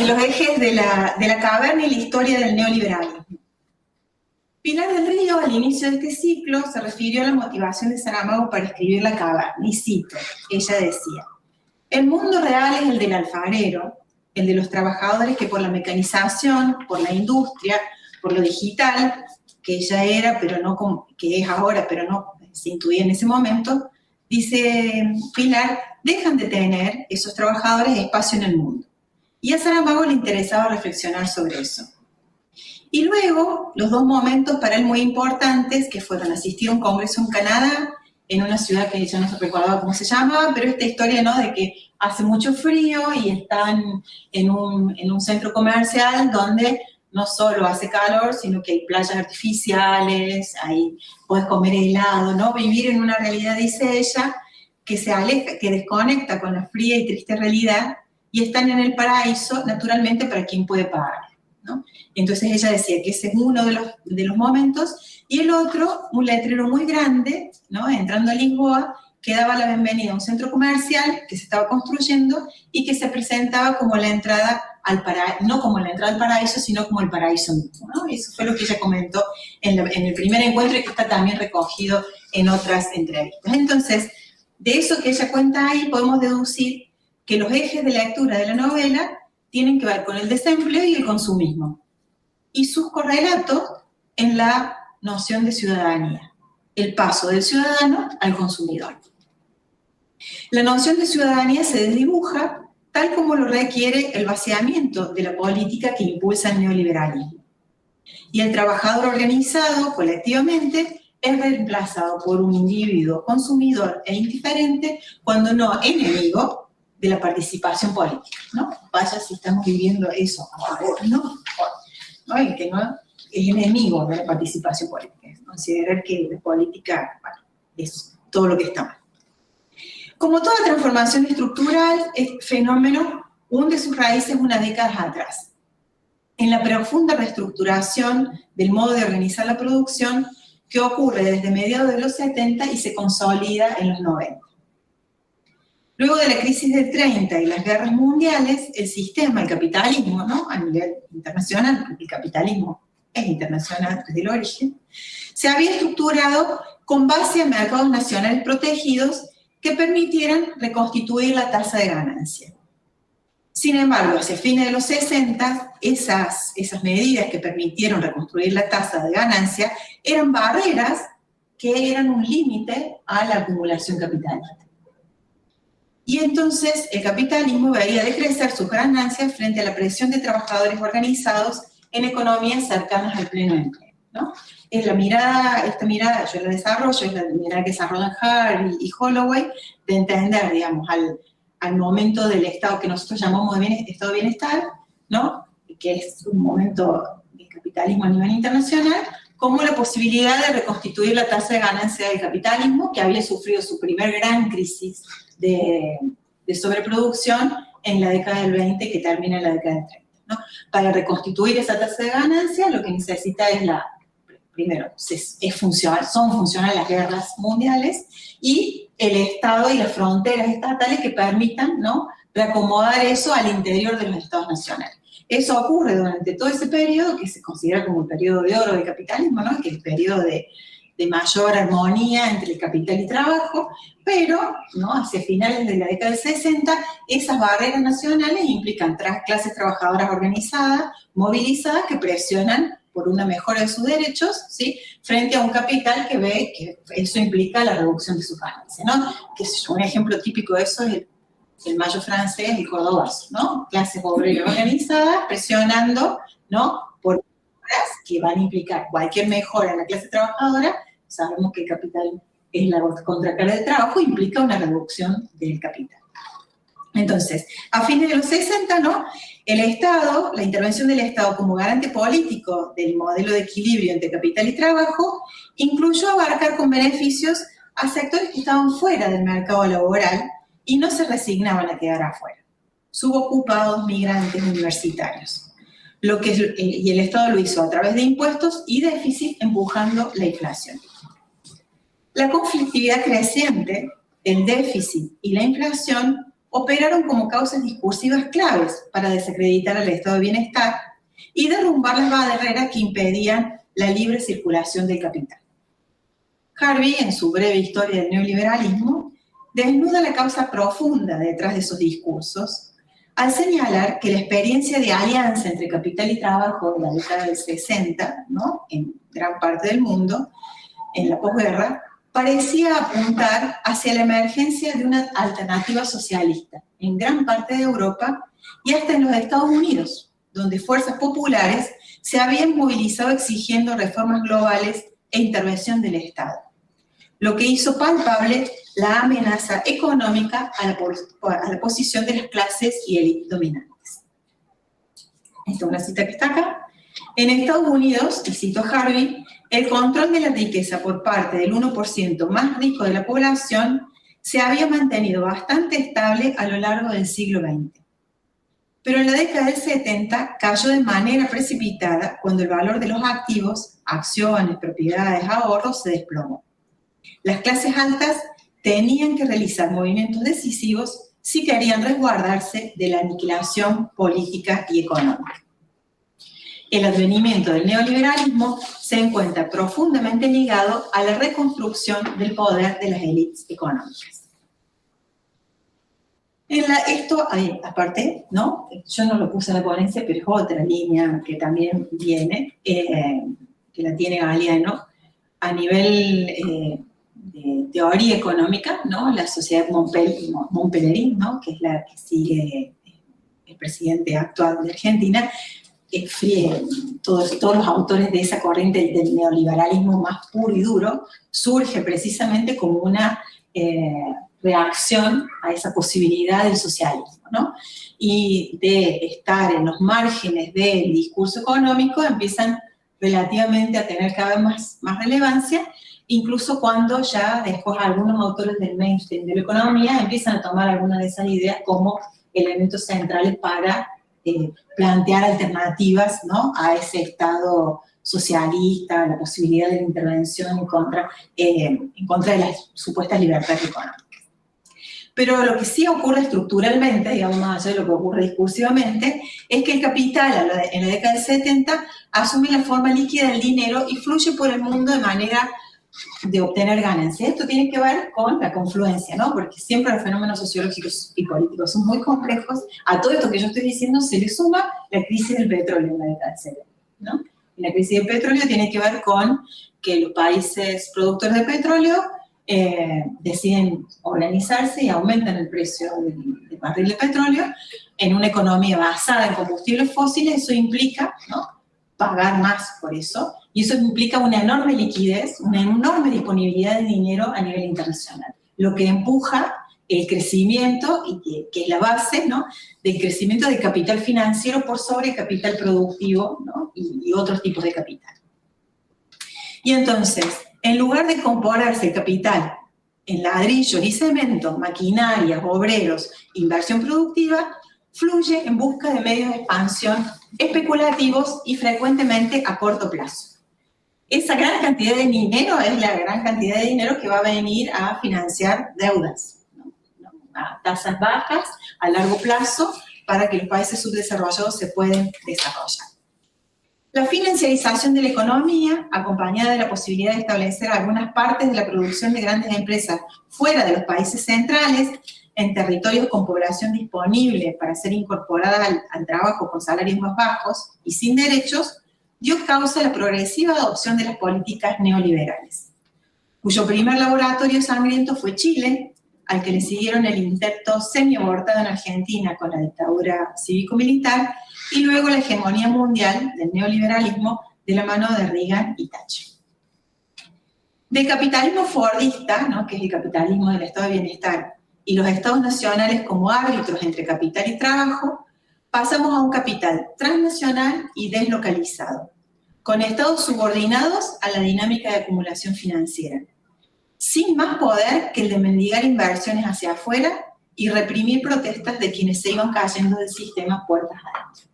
Los ejes de la caverna y la historia del neoliberalismo. Pilar del Río, al inicio de este ciclo, se refirió a la motivación de Saramago para escribir La caverna, y cito, ella decía: el mundo real es el del alfarero, el de los trabajadores que por la mecanización, por la industria, por lo digital, que ella era, pero no como, que es ahora, pero no se intuía en ese momento, dice Pilar, dejan de tener esos trabajadores espacio en el mundo. Y a Saramago le interesaba reflexionar sobre eso. Y luego, los dos momentos para él muy importantes, que fueron asistir a un congreso en Canadá, en una ciudad que ya no se recordaba cómo se llamaba, pero esta historia, ¿no?, de que hace mucho frío y están en un centro comercial donde no solo hace calor, sino que hay playas artificiales, ahí puedes comer helado, ¿no? Vivir en una realidad, dice ella, que se aleja, que desconecta con la fría y triste realidad, y están en el paraíso, naturalmente, para quien puede pagar, ¿no? Entonces ella decía que ese es uno de los momentos, y el otro, un letrero muy grande, ¿no?, entrando a Lisboa, que daba la bienvenida a un centro comercial que se estaba construyendo y que se presentaba como la entrada al paraíso, no como la entrada al paraíso, sino como el paraíso mismo, ¿no? Eso fue lo que ella comentó en el primer encuentro y que está también recogido en otras entrevistas. Entonces, de eso que ella cuenta ahí, podemos deducir que los ejes de lectura de la novela tienen que ver con el desempleo y el consumismo, y sus correlatos en la noción de ciudadanía, el paso del ciudadano al consumidor. La noción de ciudadanía se desdibuja tal como lo requiere el vaciamiento de la política que impulsa el neoliberalismo. Y el trabajador organizado colectivamente es reemplazado por un individuo consumidor e indiferente, cuando no enemigo de la participación política, ¿no? Vaya si estamos viviendo eso ahora, ¿no? El que no es enemigo de la participación política, es considerar que la política, bueno, es todo lo que está mal. Como toda transformación estructural, este fenómeno hunde sus raíces unas décadas atrás, en la profunda reestructuración del modo de organizar la producción que ocurre desde mediados de los 70 y se consolida en los 90. Luego de la crisis del 30 y las guerras mundiales, el sistema, el capitalismo, ¿no?, a nivel internacional, porque el capitalismo es internacional desde el origen, se había estructurado con base a mercados nacionales protegidos que permitieran reconstituir la tasa de ganancia. Sin embargo, hacia fines de los 60, esas medidas que permitieron reconstruir la tasa de ganancia eran barreras que eran un límite a la acumulación capitalista. Y entonces el capitalismo veía decrecer sus ganancias frente a la presión de trabajadores organizados en economías cercanas al pleno empleo, ¿no? Es esta mirada yo la desarrollo, es la mirada que desarrollan Harvey y Holloway, de entender, digamos, al momento del estado que nosotros llamamos de estado de bienestar, ¿no?, que es un momento del capitalismo a nivel internacional, como la posibilidad de reconstituir la tasa de ganancia del capitalismo, que había sufrido su primer gran crisis de sobreproducción en la década del 20, que termina en la década del 30, ¿no? Para reconstituir esa tasa de ganancia, lo que necesita es primero, son funcionales las guerras mundiales y el Estado y las fronteras estatales que permitan, ¿no?, reacomodar eso al interior de los estados nacionales. Eso ocurre durante todo ese periodo, que se considera como el periodo de oro del capitalismo, ¿no?, que es el periodo de mayor armonía entre el capital y trabajo, pero, ¿no?, hacia finales de la década del 60, esas barreras nacionales implican clases trabajadoras organizadas, movilizadas, que presionan por una mejora de sus derechos, ¿sí?, frente a un capital que ve que eso implica la reducción de sus ganancias, ¿no? Que un ejemplo típico de eso es el mayo francés, el cordobazo, ¿no? Clases obreras organizadas presionando, ¿no?, por que van a implicar cualquier mejora en la clase trabajadora. Sabemos que el capital es la contracara del trabajo, implica una reducción del capital. Entonces, a fines de los 60, ¿no?, el Estado, la intervención del Estado como garante político del modelo de equilibrio entre capital y trabajo, incluyó abarcar con beneficios a sectores que estaban fuera del mercado laboral y no se resignaban a quedar afuera. Subocupados, migrantes, universitarios. Y el Estado lo hizo a través de impuestos y déficit, empujando la inflación. La conflictividad creciente, el déficit y la inflación operaron como causas discursivas claves para desacreditar al estado de bienestar y derrumbar las barreras que impedían la libre circulación del capital. Harvey, en su breve historia del neoliberalismo, desnuda la causa profunda detrás de esos discursos al señalar que la experiencia de alianza entre capital y trabajo en la década del 60, ¿no?, en gran parte del mundo, en la posguerra, parecía apuntar hacia la emergencia de una alternativa socialista en gran parte de Europa y hasta en los Estados Unidos, donde fuerzas populares se habían movilizado exigiendo reformas globales e intervención del Estado, lo que hizo palpable la amenaza económica a la posición de las clases y élites dominantes. Esta es una cita que está acá. En Estados Unidos, y cito a Harvey, el control de la riqueza por parte del 1% más rico de la población se había mantenido bastante estable a lo largo del siglo XX. Pero en la década del 70 cayó de manera precipitada cuando el valor de los activos, acciones, propiedades, ahorros, se desplomó. Las clases altas tenían que realizar movimientos decisivos si querían resguardarse de la aniquilación política y económica. El advenimiento del neoliberalismo se encuentra profundamente ligado a la reconstrucción del poder de las élites económicas. Esto, aparte, ¿no?, yo no lo puse en la ponencia, pero es otra línea que también viene, que la tiene Galeano, a nivel de teoría económica, ¿no?, la sociedad Montpellerin, ¿no?, que es la que sigue el presidente actual de Argentina, todos los autores de esa corriente del neoliberalismo más puro y duro, surge precisamente como una reacción a esa posibilidad del socialismo, ¿no? Y de estar en los márgenes del discurso económico empiezan relativamente a tener cada vez más relevancia, incluso cuando ya después algunos autores del mainstream de la economía empiezan a tomar algunas de esas ideas como elementos centrales para plantear alternativas, ¿no?, a ese Estado socialista, la posibilidad de la intervención en contra de las supuestas libertades económicas. Pero lo que sí ocurre estructuralmente, digamos, más allá de lo que ocurre discursivamente, es que el capital en la década del 70 asume la forma líquida del dinero y fluye por el mundo de manera de obtener ganancias. Esto tiene que ver con la confluencia, ¿no?, porque siempre los fenómenos sociológicos y políticos son muy complejos. A todo esto que yo estoy diciendo se le suma la crisis del petróleo en la década del 70, ¿no? Y la crisis del petróleo tiene que ver con que los países productores de petróleo deciden organizarse y aumentan el precio del barril de petróleo en una economía basada en combustibles fósiles. Eso implica, ¿no?, pagar más por eso, y eso implica una enorme liquidez, una enorme disponibilidad de dinero a nivel internacional, lo que empuja el crecimiento, y que es la base, ¿no?, del crecimiento del capital financiero por sobre el capital productivo, ¿no?, y otros tipos de capital. Y entonces, en lugar de componerse el capital en ladrillos y cemento, maquinarias, obreros, inversión productiva, fluye en busca de medios de expansión especulativos y frecuentemente a corto plazo. Esa gran cantidad de dinero es la gran cantidad de dinero que va a venir a financiar deudas, ¿no?, a tasas bajas, a largo plazo, para que los países subdesarrollados se puedan desarrollar. La financiarización de la economía, acompañada de la posibilidad de establecer algunas partes de la producción de grandes empresas fuera de los países centrales, en territorios con población disponible para ser incorporada al trabajo con salarios más bajos y sin derechos, dio causa a la progresiva adopción de las políticas neoliberales, cuyo primer laboratorio sangriento fue Chile, al que le siguieron el intento semi-abortado en Argentina con la dictadura cívico-militar, y luego la hegemonía mundial del neoliberalismo de la mano de Reagan y Thatcher. Del capitalismo fordista, ¿no?, que es el capitalismo del estado de bienestar, y los estados nacionales como árbitros entre capital y trabajo, pasamos a un capital transnacional y deslocalizado, con estados subordinados a la dinámica de acumulación financiera, sin más poder que el de mendigar inversiones hacia afuera y reprimir protestas de quienes se iban cayendo del sistema puertas adentro.